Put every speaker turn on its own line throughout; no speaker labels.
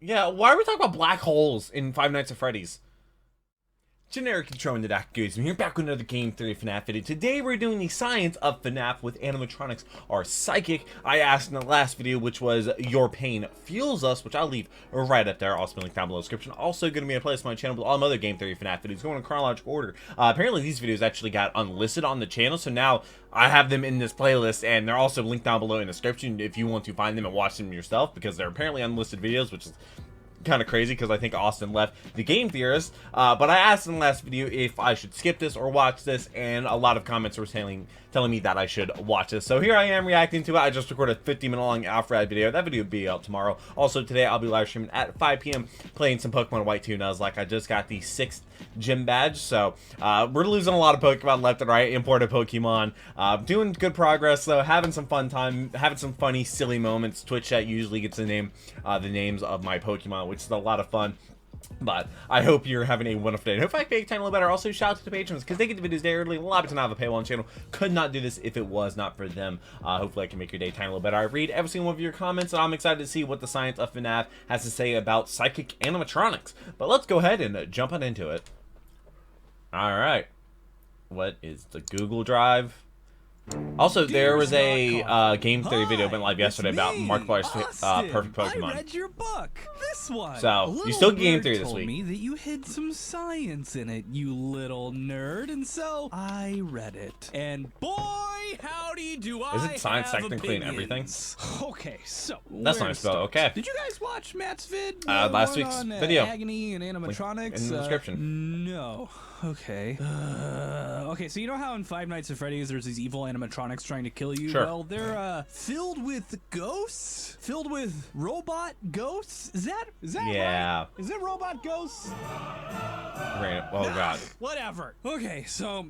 Yeah, why are we talking about black holes in Five Nights at Freddy's? Generic intro into that goes. I'm here back with another Game Theory FNAF video. Today we're doing the science of FNAF with animatronics are psychic. I asked in the last video, which was Your Pain Fuels Us, which I'll leave right up there. Also link down below in the description. Also going to be a place on my channel with all my other Game Theory FNAF videos going in chronological order. Apparently these videos actually got unlisted on the channel, so now I have them in this playlist, and they're also linked down below in the description if you want to find them and watch them yourself, because they're apparently unlisted videos, which is kind of crazy because I think Austin left the Game Theorist, but I asked in the last video if I should skip this or watch this, and a lot of comments were telling me that I should watch this. So here I am reacting to it. I just recorded a 50-minute long Alfred video. That video will be out tomorrow. Also today I'll be live streaming at 5 p.m. playing some Pokemon White 2. And I was like, I just got the 6th gym badge, so we're losing a lot of Pokemon left and right. Imported Pokemon, doing good progress though, having some fun time, having some funny silly moments. Twitch chat usually gets to name the names of my Pokemon, which is a lot of fun. But I hope you're having a wonderful day. And hope I make time a little better. Also, shout out to the patrons because they get the videos day early. A lot of times I have a paywall on the channel. Could not do this if it was not for them. Hopefully I can make your day time a little better. I read every single one of your comments, and I'm excited to see what the science of FNAF has to say about psychic animatronics. But let's go ahead and jump on into it. Alright. What is the Google Drive? Also, there was a Game Theory video went live yesterday about Markiplier's perfect Pokemon.
I read your book. This one.
So, you still Game Theory this
told
week.
Me that you hid some science in it, you little nerd, and so I read it. And boy, howdy do I
Isn't science
have
technically in everything?
Okay, so
That's not spelled. Okay.
Did you guys watch Matt's vid?
Last week's video.
Agony and animatronics.
In the description.
No. Okay. Okay, so you know how in Five Nights at Freddy's there's these evil animatronics trying to kill you?
Sure.
Well, they're filled with ghosts? Filled with robot ghosts? Is that
Yeah.
right? Is it robot ghosts?
Oh god.
Whatever. Okay, so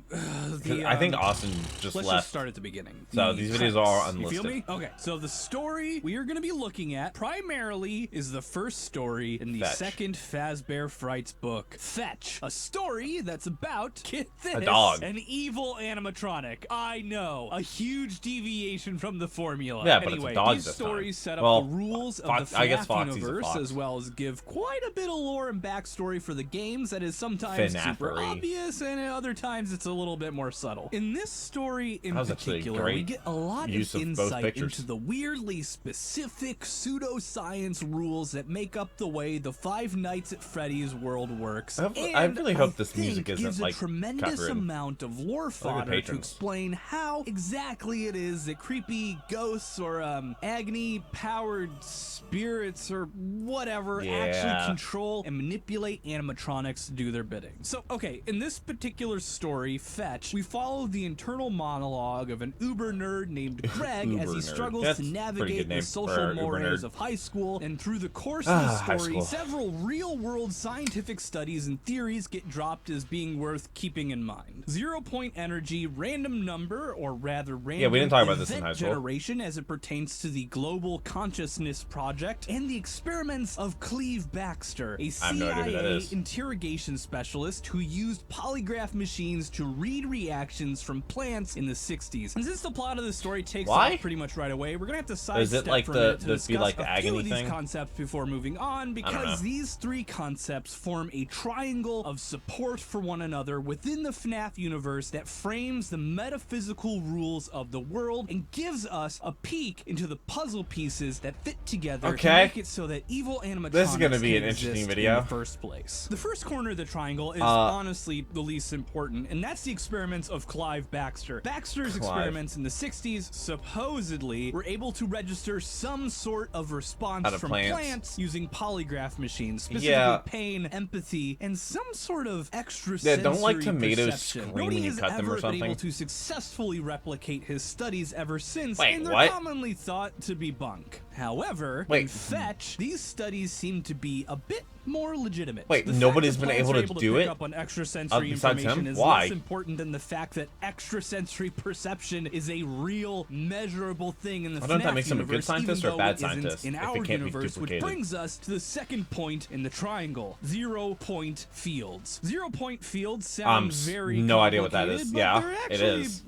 I think Austin just
let's
left.
just start at the beginning.
So these videos are
You feel
unlisted.
me? Okay, so the story we are going to be looking at primarily is the first story in the
Fetch.
second Fazbear Frights book, Fetch, a story that's about, get this,
A dog.
an evil animatronic. I know, a huge deviation from the formula.
Yeah, but
anyway,
it's a dog
these
this
stories
time.
set up
Well,
the rules of
Fox,
the
I guess
FNAF
Foxy's a
universe,
fox.
as well as give quite a bit of lore and backstory for the games that is sometimes super
FNAF-ery.
obvious, and at other times it's a little bit more subtle. In this story in
That was actually
particular,
great
we get a lot
use
of
of both
insight
pictures.
into the weirdly specific pseudoscience rules that make up the way the Five Nights at Freddy's world works.
I really hope this music
gives
isn't
a
like
tremendous
copyrighted.
amount of lore fodder to
patrons.
explain how exactly it is that creepy ghosts or agony-powered spirits or whatever actually control and manipulate animatronics to do their bidding. So, okay, in this particular story, Fetch, we follow the internal monologue of an uber nerd named Greg as he struggles
That's
to
a pretty
navigate
good
the
name
social
for an uber
mores
nerd.
of high school, and through the course of the
high
story,
school.
several real-world scientific studies and theories get dropped as being worth keeping in mind. 0-point energy, random number, or rather random
we didn't talk about this in
event
high school.
generation as it pertains to the Global Consciousness Project, and the experiments of Clive Baxter, a
I have no idea who that
CIA
is.
interrogation specialist who used polygraph machines to read reactions from plants in the 60s. And since the plot of the story takes off pretty much right away, we're gonna have to sidestep
like
for a minute to
this be
discuss
like the
a few
agony
of these
thing?
concepts before moving on, because these three concepts form a triangle of support for one another within the FNAF universe that frames the metaphysical rules of the world and gives us a peek into the puzzle pieces that fit together to make it so that evil animatronics
This is gonna be an
can
interesting
exist
video.
in the first place. The first corner of the triangle is honestly the least important, and that's the experiments of Clive Baxter. Baxter's experiments in the 60s supposedly were able to register some sort of response from plants using polygraph machines, specifically pain, empathy, and some sort of extrasensory
don't like tomatoes
perception.
screaming
Nobody
and
has
cut them or
ever been
something?
able to successfully replicate his studies ever since,
Wait,
and they're
what?
commonly thought to be bunk. However, in
Wait.
Fetch, these studies seem to be a bit more legitimate.
Wait,
The fact
nobody's
that
been
plants
able
are
to do
pick
it?
up on extrasensory
Besides him?
information is
Why?
less important than the fact that extrasensory perception is a real, measurable thing in the
I don't know if that
FNAF
makes him a good
universe,
scientist
even
or a bad
though it isn't
scientist,
in
if
our
it can't be
universe, which
duplicated.
brings us to the second point in the triangle: 0-point fields. 0-point fields sound very
no idea what that
complicated,
is.
but
Yeah,
they're
it
actually
is.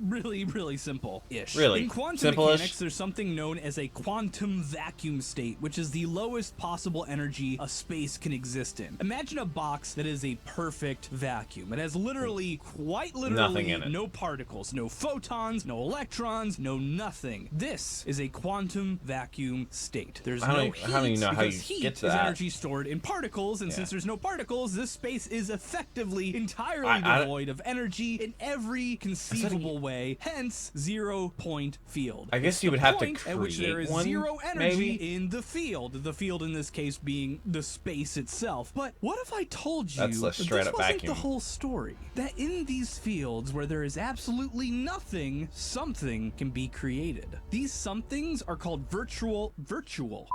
really simple-ish.
Really?
In quantum
Simple-ish?
mechanics, there's something known as a quantum vacuum state, which is the lowest possible energy a space can exist in. Imagine a box that is a perfect vacuum. It has literally, quite literally,
Nothing in it.
no particles, no photons, no electrons, no nothing. This is a quantum vacuum state. There's no heat,
how do you know how you
because heat
get to
is
that?
energy stored in particles, and
Yeah.
since there's no particles, this space is effectively entirely devoid of energy in every conceivable way, hence 0-point field.
I guess
It's
you
the
would have to
point at which there
create
is
one,
zero energy
maybe?
in the field in this case being the space itself. But what if I told you
That's a
that
straight
this
up
wasn't
vacuum.
the whole story? That in these fields where there is absolutely nothing, something can be created. These somethings are called virtual.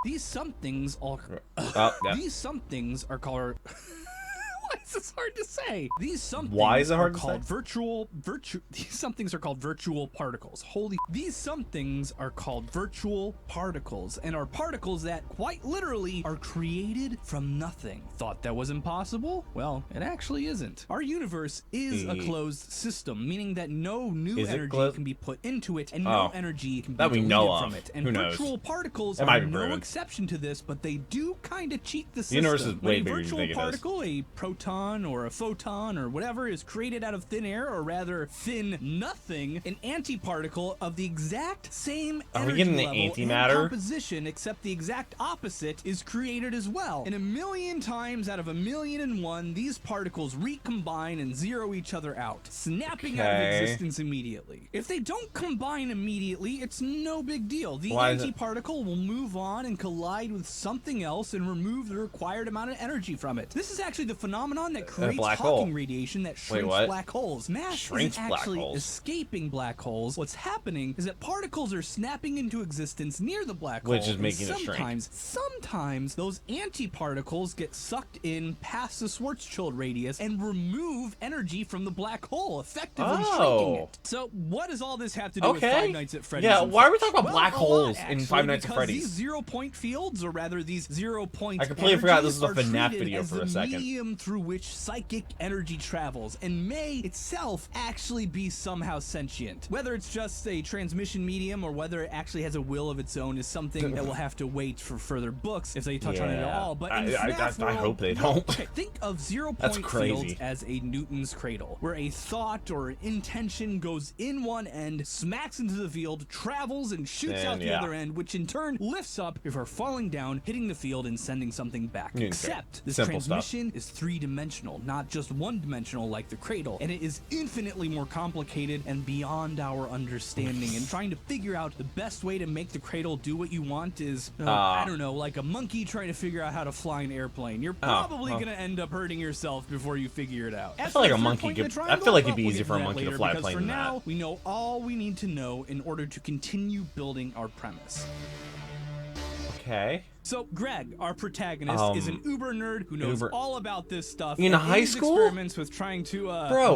These somethings are these somethings are called why is this hard to say? These somethings
Why is it hard
are
to
called
say?
these somethings are called virtual particles. These somethings are called virtual particles, and are particles that quite literally are created from nothing. Thought that was impossible? Well, it actually isn't. Our universe is a closed system, meaning that no new
Is it
energy
closed?
can be put into it, and no energy can be
That we
deleted
know
from
of.
it. And
Who knows?
virtual particles
It might
are
be
no
proven.
exception to this, but they do kind of cheat the system.
The universe is way
When
bigger
a
than you
virtual
think it is.
particle, a proton or a photon or whatever, is created out of thin air, or rather thin nothing, an antiparticle of the exact same
Are we
energy
getting the
level and
antimatter?
composition, except the exact opposite, is created as well. And 1,000,000 times out of 1,000,001, these particles recombine and zero each other out, snapping out of
Okay.
existence immediately. If they don't combine immediately, it's no big deal. The
Why is it-
antiparticle will move on and collide with something else and remove the required amount of energy from it. This is actually the phenomenon that creates
black
Hawking
hole.
radiation that shrinks
what?
black holes. Mass
Shrinks
isn't
black
actually
holes.
escaping black holes. What's happening is that particles are snapping into existence near the black
Which
hole.
is
and
making it shrink.
sometimes those antiparticles get sucked in past the Schwarzschild radius and remove energy from the black hole, effectively shrinking it. So what does all this have to do with Five Nights at Freddy's?
Yeah,
and
why are we
Freddy's?
talking about black
A lot,
holes in
actually,
Five Nights at
because
Freddy's?
These 0-point fields, or rather these 0-point
I completely forgot this was a
energies, are
FNAF
treated
video
as
for
the
a second.
medium through which psychic energy travels, and may itself actually be somehow sentient. Whether it's just a transmission medium or whether it actually has a will of its own is something that we'll have to wait for further books if they touch on it at all. But in FNAF
I
world,
hope they don't.
okay, think of 0-point
That's
fields
crazy.
as a Newton's cradle, where a thought or an intention goes in one end, smacks into the field, travels, and shoots
And
out the
yeah.
other end, which in turn lifts up before falling down, hitting the field, and sending something back.
Okay.
Except this
Simple stuff.
transmission is three-dimensional, not just one-dimensional like the cradle, and it is infinitely more complicated and beyond our understanding. And trying to figure out the best way to make the cradle do what you want is, I don't know, like a monkey trying to figure out how to fly an airplane. You're probably going to end up hurting yourself before you figure it out.
I feel like a monkey could. I feel like it'd be easier for a monkey to fly a plane
for
than
now,
that.
we know all we need to know in order to continue building our premise.
Okay.
So Greg, our protagonist, is an uber nerd who knows all about this stuff.
In
and
high
his
school?
experiments with trying to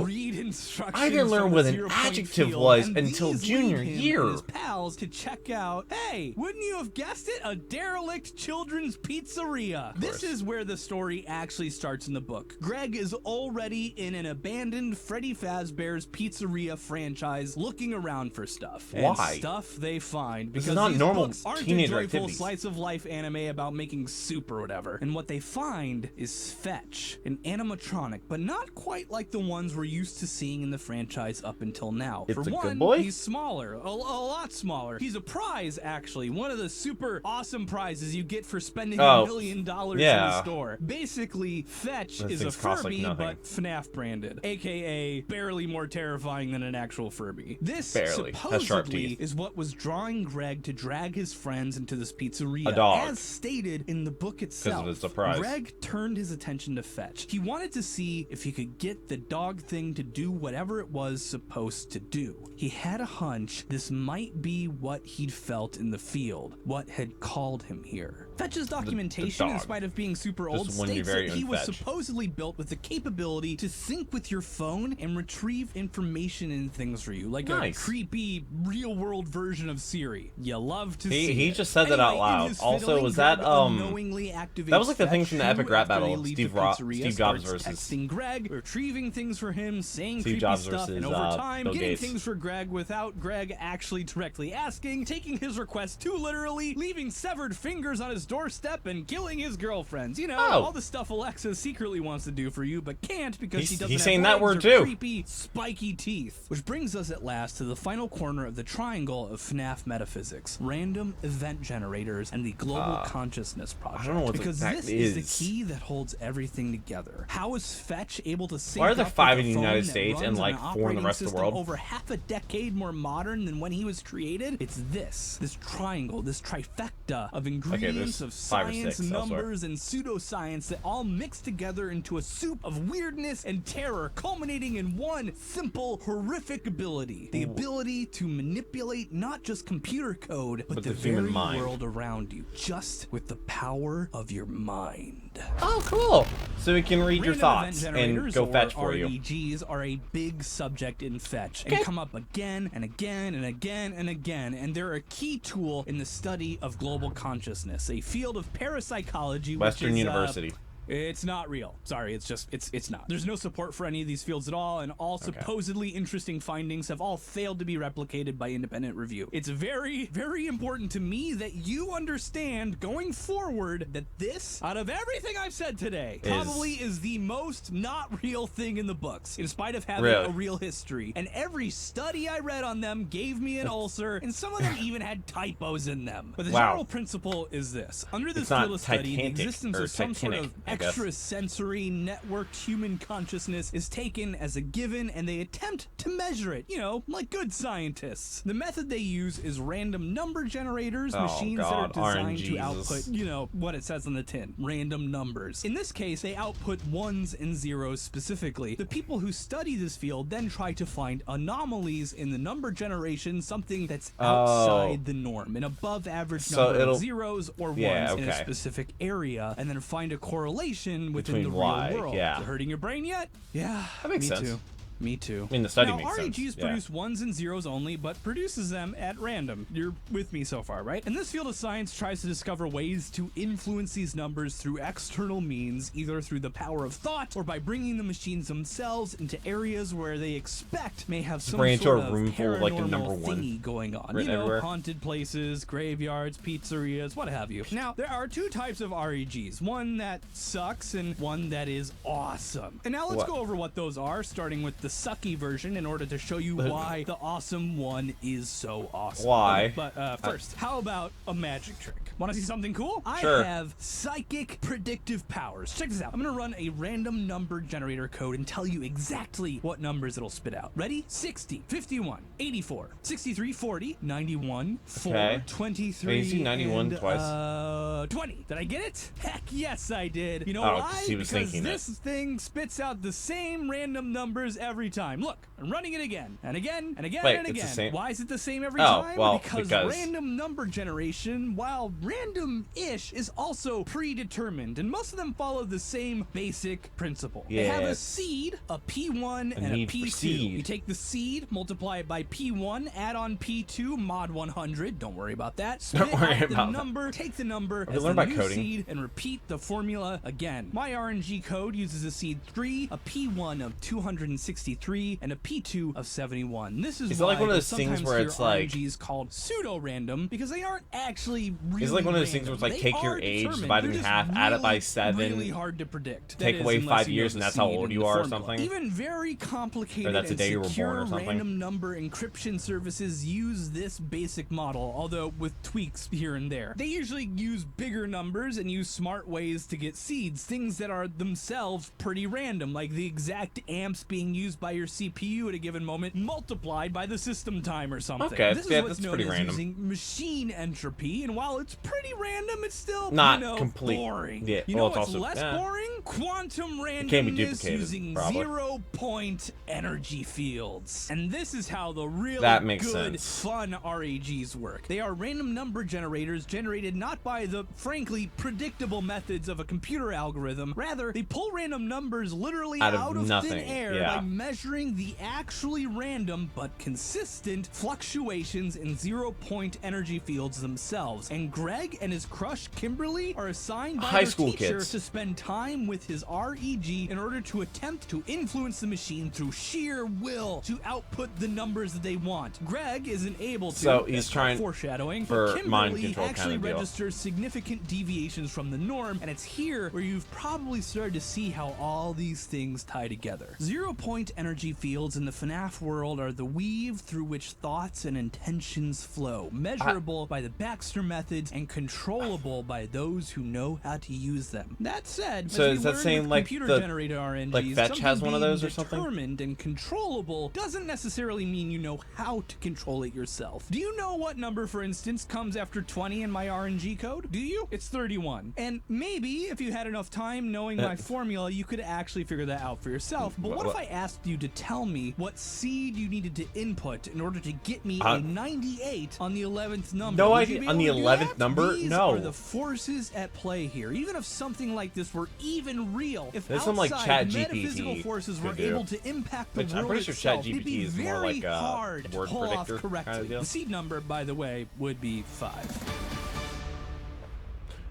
read instructions.
I didn't learn
from
what
the
an
0-point
adjective
field,
was
and
until
these
junior
lead him
year.
and his pals to check out. Hey, wouldn't you have guessed it? A derelict children's pizzeria. This is where the story actually starts in the book. Greg is already in an abandoned Freddy Fazbear's Pizzeria franchise, looking around for stuff. And
Why?
stuff they find
This
because
is not
these
normal
books aren't a
teenager
joyful
activities.
slice of life anime about making soup or whatever. And what they find is Fetch, an animatronic, but not quite like the ones we're used to seeing in the franchise up until now.
It's
For
a good
one,
boy?
he's smaller, a lot smaller. He's a prize, actually, one of the super awesome prizes you get for spending $1 million in the store. Basically, Fetch
Those
is a
things cost like
Furby,
nothing.
but FNAF branded, aka barely more terrifying than an actual Furby. This
Barely. Has sharp
supposedly
teeth.
is what was drawing Greg to drag his friends into this pizzeria.
A dog.
As stated in the book itself.
it's a prize.
Greg turned his attention to Fetch. He wanted to see if he could get the dog thing to do whatever it was supposed to do. He had a hunch this might be what he'd felt in the field, what had called him here. Fetch's documentation, in spite of being super old, states that he was supposedly built with the capability to sync with your phone and retrieve information and things for you, like a creepy real-world version of Siri. You love to see
He just said that out loud. Also, was that that was like the thing from the epic rap battle, Steve Jobs versus
texting Greg, retrieving things for him, saying creepy stuff, and over time getting things for Greg without Greg actually directly asking, taking his request too literally, leaving severed fingers on his doorstep, and killing his girlfriends. You know, all the stuff Alexa secretly wants to do for you, but can't because she doesn't have legs or creepy, spiky teeth. Which brings us at last to the final corner of the triangle of FNAF metaphysics: random event generators and the global consciousness project.
I don't know what
because
this
is the key that holds everything together. How is Fetch able to sync
Why are there
up
5
with
in the
a
United
phone
States and like 4 in the rest of the world?
Over half a decade more modern than when he was created? It's this triangle, this trifecta of ingredients of science, numbers, and pseudoscience that all mix together into a soup of weirdness and terror, culminating in one simple, horrific ability: the ability to manipulate not just computer code, but the very world around you, just with the power of your mind.
Oh, cool! So we can read your thoughts and go fetch for you.
RNGs are a big subject in Fetch and come up again and again and again and again, and they're a key tool in the study of global consciousness, a field of parapsychology.
Western University.
It's not real. Sorry, it's not. There's no support for any of these fields at all, and all supposedly interesting findings have all failed to be replicated by independent review. It's very, very important to me that you understand going forward that this, out of everything I've said today, probably is the most not real thing in the books, in spite of having a real history. And every study I read on them gave me an ulcer, and some of them even had typos in them. But the general principle is this: under this field of study, the existence of some sort of extrasensory networked human consciousness is taken as a given, and they attempt to measure it, you know, like good scientists. The method they use is random number generators, machines that are designed to output, you know, what it says on the tin: random numbers. In this case, they output ones and zeros specifically. The people who study this field then try to find anomalies in the number generation, something that's outside the norm, an above average number of zeros or ones in a specific area, and then find a correlation within the real world. Is it hurting your brain yet? Yeah,
that makes sense.
Too. Me too.
I mean, the study
now,
makes sense.
RNGs produce ones and zeros only, but produces them at random. You're with me so far, right? And this field of science tries to discover ways to influence these numbers through external means, either through the power of thought or by bringing the machines themselves into areas where they expect may have some sort of paranormal thingy going on. You know, haunted places, graveyards, pizzerias, what have you. Now, there are 2 types of RNGs, one that sucks and one that is awesome. And now let's go over what those are, starting with the sucky version, in order to show you why the awesome one is so awesome.
Why?
But first, how about a magic trick? Want to see something cool?
Sure.
I have psychic predictive powers. Check this out. I'm going to run a random number generator code and tell you exactly what numbers it'll spit out. Ready? 60, 51, 84, 63, 40, 91, 4, 23,
91 twice.
20. Did I get it? Heck yes, I did. You know why?
Because
this thing spits out the same random numbers every time. Look, I'm running it again and again and again and again.
It's the same?
Why is it the same every time?
Well,
because random number generation, while random-ish, is also predetermined, and most of them follow the same basic principle. They have a seed, a P1, and a P2. You take the seed, multiply it by P1, add on P2, mod 100. Don't worry about that. Spit out the number, take the number as the new seed, and repeat the formula again. My RNG code uses a seed 3, a P1 of 263, and a P2 of 71. This is why
like one of those things where it's like
RNGs called pseudo-random, because they aren't actually really
It's like one of those things where it's like, take your age, divide it in half, add it by 7.
Really hard to predict.
Take away 5 years, and that's how old you are, or something.
Even very complicated
that's the day you were born or something.
random number encryption services use this basic model, although with tweaks here and there. They usually use bigger numbers and use smart ways to get seeds, things that are themselves pretty random, like the exact amps being used used by your CPU at a given moment multiplied by the system time or something.
Okay,
this
yeah,
is what's
that's
known
pretty
as
random.
using machine entropy, and while it's pretty random, it's still
Not complete.
boring.
Yeah,
You
well,
know
it's
what's
also
less boring? Quantum
It can't be
randomness
duplicated,
using
probably.
0-point energy fields. And this is how the really
That makes
good,
sense.
fun RNGs work. They are random number generators generated not by the, frankly, predictable methods of a computer algorithm. Rather, they pull random numbers literally out of
nothing.
thin air
Yeah.
by measuring the actually random but consistent fluctuations in 0-point energy fields themselves. And Greg and his crush Kimberly are assigned by
High
their
school
teacher
kids
to spend time with his REG in order to attempt to influence the machine through sheer will to output the numbers that they want. Greg isn't able to,
So he's trying
foreshadowing,
for
but
mind
Kimberly
control
actually
kind of deal.
registers significant deviations from the norm, and it's here where you've probably started to see how all these things tie together. 0-point energy fields in the FNAF world are the weave through which thoughts and intentions flow, measurable by the Baxter methods and controllable by those who know how to use them. That said,
So
as we
is that
learned
saying
with
like
computer-generated RNGs,
like Fetch
something
has one of
being
those or something?
determined and controllable doesn't necessarily mean you know how to control it yourself. Do you know what number, for instance, comes after 20 in my RNG code? Do you? It's 31. And maybe if you had enough time knowing my formula, you could actually figure that out for yourself. But what if I asked you to tell me what seed you needed to input in order to get me a 98 on the 11th number?
No
Would you
idea.
be
On
able
the
to do
11th
that?
number?
These
No.
are the forces at play here. Even if something like this were even real, if
There's some, like,
outside
ChatGPT
metaphysical forces were
could do.
able to impact the
Which
world
I'm pretty sure
itself, it'd be
ChatGPT is more
very
like a
hard to
word
pull off
predictor
correctly.
kind of deal.
The seed number, by the way, would be 5.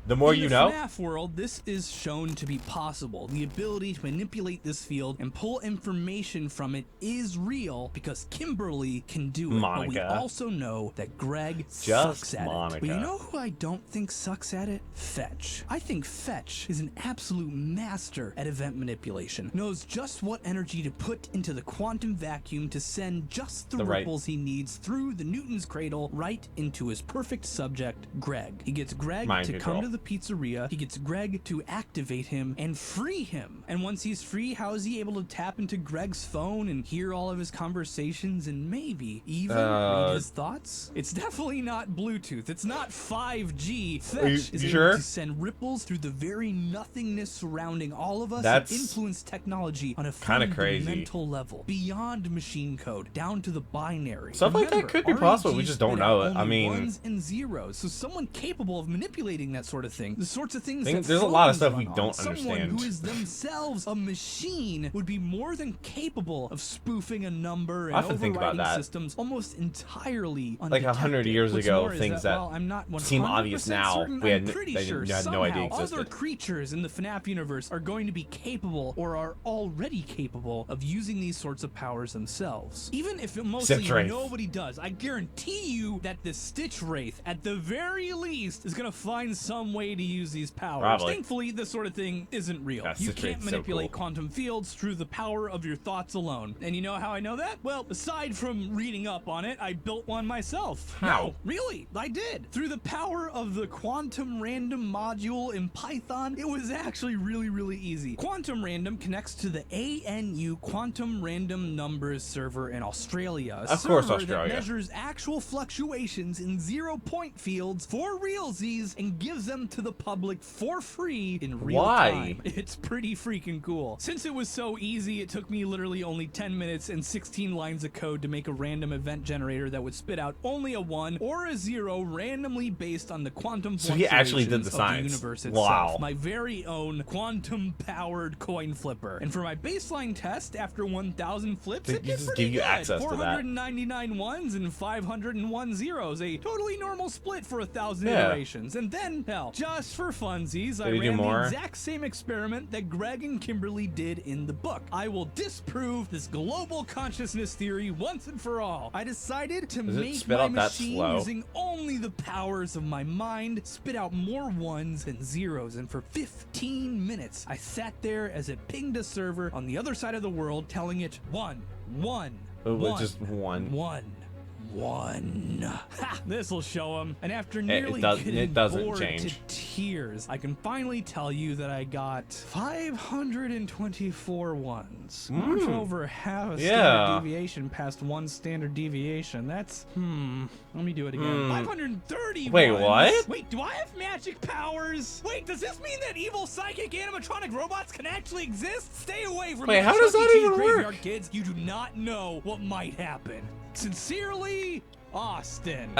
The more
in
you
the
know.
FNAF world, this is shown to be possible. The ability to manipulate this field and pull information from it is real because Kimberly can do it. But we
Monica.
also know that Greg
Just
sucks at
Monica.
it. But you know who I don't think sucks at it? Fetch. I think Fetch is an absolute master at event manipulation. Knows just what energy to put into the quantum vacuum to send just the ripples he needs through the Newton's cradle right into his perfect subject, Greg. He gets Greg
Mind
to
control.
come to the pizzeria, he gets Greg to activate him and free him. And once he's free, how is he able to tap into Greg's phone and hear all of his conversations and maybe even read his thoughts? It's definitely not Bluetooth. It's not 5G. Fetch is able to send ripples through the very nothingness surrounding all of us and influence technology on a fundamental level, beyond machine code, down to the binary.
Stuff like that could be possible. We just don't know it. I mean,
ones and zeros. So someone capable of manipulating that sort of thing, the sorts of things that
there's a lot of
phones
stuff
run
we
on,
don't
someone
understand.
who is themselves a machine would be more than capable of spoofing a number and
I often think about
overriding
that.
systems almost entirely
Like 100 years
What's
ago,
more is
things
while I'm not
seem obvious
100%
now,
certain,
we had
I'm pretty
they
sure
had no idea
somehow
existed.
other creatures in the FNAF universe are going to be capable or are already capable of using these sorts of powers themselves. Even if mostly nobody does, I guarantee you that the Stitch Wraith, at the very least, is going to find some way to use these powers.
Probably.
Thankfully, this sort of thing isn't real. You can't manipulate quantum fields through the power of your thoughts alone. And you know how I know that? Well, aside from reading up on it, I built one myself.
How?
No, really, I did. Through the power of the quantum random module in Python, it was actually really easy. Quantum random connects to the ANU quantum random numbers server in Australia. A server that measures actual fluctuations in 0-point fields for realsies and gives them to the public for free in real time. It's pretty freaking cool. Since it was so easy, it took me literally only 10 minutes and 16 lines of code to make a random event generator that would spit out only a 1 or a 0 randomly based on the quantum fluctuations
he actually did the
of
science.
the universe itself. My very own quantum-powered coin flipper. And for my baseline test, after 1,000 flips, it did pretty good.
Access
499 ones and 501 zeros, a totally normal split for 1,000 iterations. And then, hell, just for funsies, I ran the exact same experiment that Greg and Kimberly did in the book. I will disprove this global consciousness theory once and for all. I decided to make my machine using only the powers of my mind spit out more ones than zeros, and for 15 minutes I sat there as it pinged a server on the other side of the world telling it 1 1 1
just 1
1 1. Ha! This'll show him. And after nearly
it doesn't
bored
change.
to tears, I can finally tell you that I got 524 ones. Much over half a standard deviation past 1 standard deviation. That's, let me do it again. 530
Wait,
ones.
what?
Wait, do I have magic powers? Wait, does this mean that evil psychic animatronic robots can actually exist? Stay away from
Wait,
my
how does
Chuck E.
that
Cheese
even work?
graveyard, kids. You do not know what might happen. Sincerely, Austin.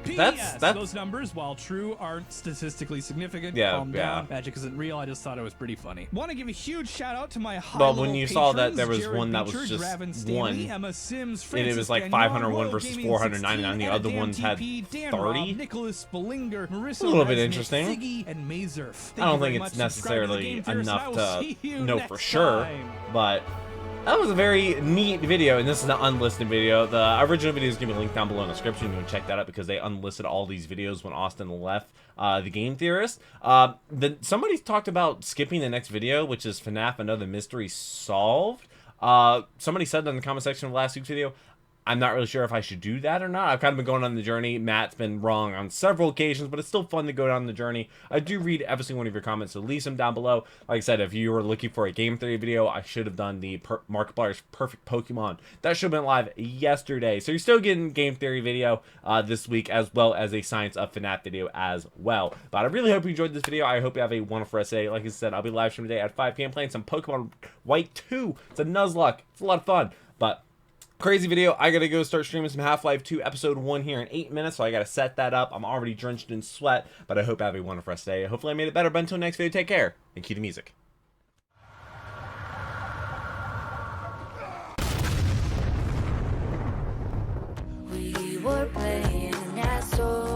P.S. Those numbers, while true, aren't statistically significant. Calm down. Magic isn't real. I just thought it was pretty funny. Want to give a huge shout out to my high-level
when you
patrons,
saw that there was
Jared
one that
Beecher,
was just
Draven Stanley,
one,
Emma Sims,
and
Francis
it was like
Gagnon,
501
Royal
versus
Gaming
499,
16,
the other ones had
TP, Dan
30.
Robb, Nicholas Spillinger, Marissa
A little bit
Resnick,
interesting.
Siggy, and Mazurf.
I don't think it's necessarily enough to know for sure, but that was a very neat video, and this is an unlisted video. The original video is going to be linked down below in the description. You can check that out because they unlisted all these videos when Austin left the Game Theorist. Somebody talked about skipping the next video, which is FNAF Another Mystery Solved. Somebody said that in the comment section of last week's video. I'm not really sure if I should do that or not. I've kind of been going on the journey. Matt's been wrong on several occasions, but it's still fun to go down the journey. I do read every single one of your comments, so leave them down below. Like I said, if you were looking for a game theory video, I should have done the Markiplier's Perfect Pokemon. That should have been live yesterday. So you're still getting game theory video this week, as well as a Science of FNAF video as well. But I really hope you enjoyed this video. I hope you have a wonderful rest of the day. Like I said, I'll be live streaming today at 5 p.m. playing some Pokemon White 2. It's a Nuzlocke. It's a lot of fun, but crazy video. I gotta go start streaming some Half-Life 2 episode 1 here in 8 minutes, so I gotta set that up. I'm already drenched in sweat, but I hope I have a wonderful rest of the day. Hopefully I made it better, but until next video, take care, and cue the music.
We were playing an asshole.